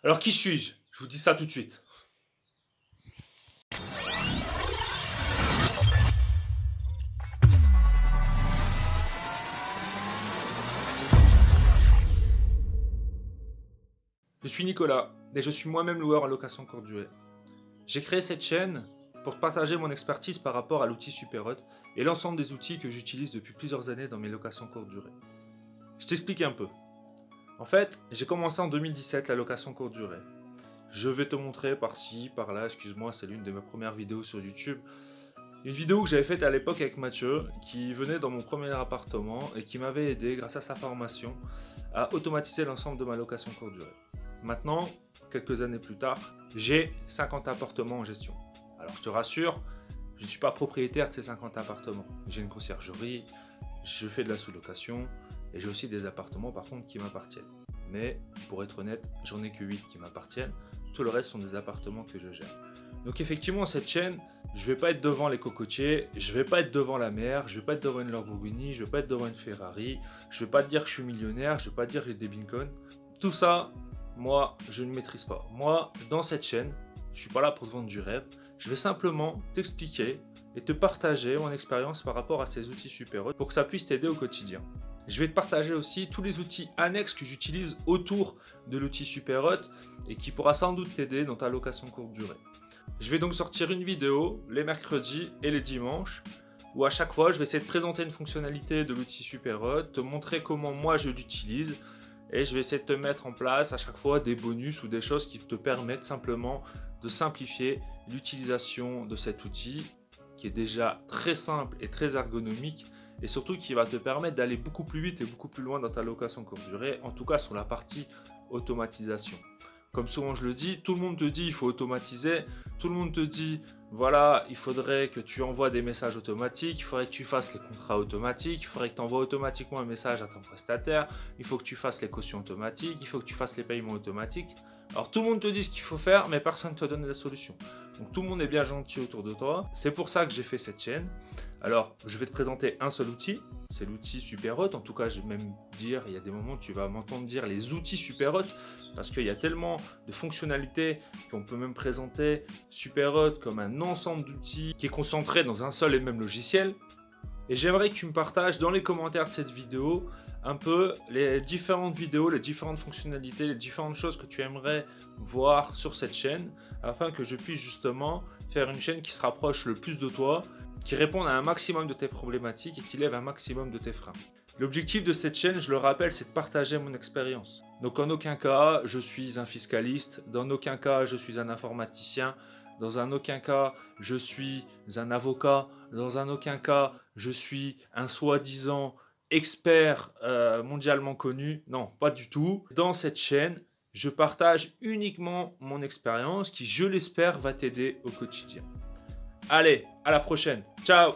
Alors qui suis-je? Je vous dis ça tout de suite. Je suis Nicolas et je suis moi-même loueur en location courte durée. J'ai créé cette chaîne pour partager mon expertise par rapport à l'outil Superhot et l'ensemble des outils que j'utilise depuis plusieurs années dans mes locations courte durée. Je t'explique un peu. En fait, j'ai commencé en 2017 la location courte durée. Je vais te montrer par-ci, par-là, excuse-moi, c'est l'une de mes premières vidéos sur YouTube. Une vidéo que j'avais faite à l'époque avec Mathieu, qui venait dans mon premier appartement et qui m'avait aidé, grâce à sa formation, à automatiser l'ensemble de ma location courte durée. Maintenant, quelques années plus tard, j'ai 50 appartements en gestion. Alors je te rassure, je ne suis pas propriétaire de ces 50 appartements. J'ai une conciergerie, je fais de la sous-location et j'ai aussi des appartements par contre qui m'appartiennent. Mais pour être honnête, j'en ai que 8 qui m'appartiennent. Tout le reste sont des appartements que je gère. Donc effectivement, cette chaîne, je ne vais pas être devant les cocotiers, je ne vais pas être devant la mer, je ne vais pas être devant une Lamborghini, je ne vais pas être devant une Ferrari, je ne vais pas te dire que je suis millionnaire, je ne vais pas te dire que j'ai des bitcoins. Tout ça, moi, je ne maîtrise pas. Moi, dans cette chaîne, je ne suis pas là pour te vendre du rêve. Je vais simplement t'expliquer et te partager mon expérience par rapport à ces outils Superhot pour que ça puisse t'aider au quotidien. Je vais te partager aussi tous les outils annexes que j'utilise autour de l'outil Superhot et qui pourra sans doute t'aider dans ta location courte durée. Je vais donc sortir une vidéo les mercredis et les dimanches où à chaque fois je vais essayer de présenter une fonctionnalité de l'outil Superhot, te montrer comment moi je l'utilise et je vais essayer de te mettre en place à chaque fois des bonus ou des choses qui te permettent simplement de simplifier l'utilisation de cet outil qui est déjà très simple et très ergonomique et surtout qui va te permettre d'aller beaucoup plus vite et beaucoup plus loin dans ta location courte durée, en tout cas sur la partie automatisation. Comme souvent je le dis, tout le monde te dit il faut automatiser, tout le monde te dit voilà, il faudrait que tu envoies des messages automatiques, il faudrait que tu fasses les contrats automatiques, il faudrait que tu envoies automatiquement un message à ton prestataire, il faut que tu fasses les cautions automatiques, il faut que tu fasses les paiements automatiques. Alors tout le monde te dit ce qu'il faut faire, mais personne ne te donne la solution. Donc tout le monde est bien gentil autour de toi. C'est pour ça que j'ai fait cette chaîne. Alors je vais te présenter un seul outil, c'est l'outil Superhot. En tout cas, je vais même dire, il y a des moments où tu vas m'entendre dire les outils Superhot, parce qu'il y a tellement de fonctionnalités qu'on peut même présenter Superhot comme un ensemble d'outils qui est concentré dans un seul et même logiciel. Et j'aimerais que tu me partages dans les commentaires de cette vidéo un peu les différentes vidéos, les différentes fonctionnalités, les différentes choses que tu aimerais voir sur cette chaîne afin que je puisse justement faire une chaîne qui se rapproche le plus de toi, qui réponde à un maximum de tes problématiques et qui lève un maximum de tes freins. L'objectif de cette chaîne, je le rappelle, c'est de partager mon expérience. Donc en aucun cas, je suis un fiscaliste, dans aucun cas, je suis un informaticien, dans aucun cas, je suis un avocat, dans aucun cas, je suis un soi-disant expert mondialement connu. Non, pas du tout. Dans cette chaîne, je partage uniquement mon expérience qui, je l'espère, va t'aider au quotidien. Allez, à la prochaine. Ciao!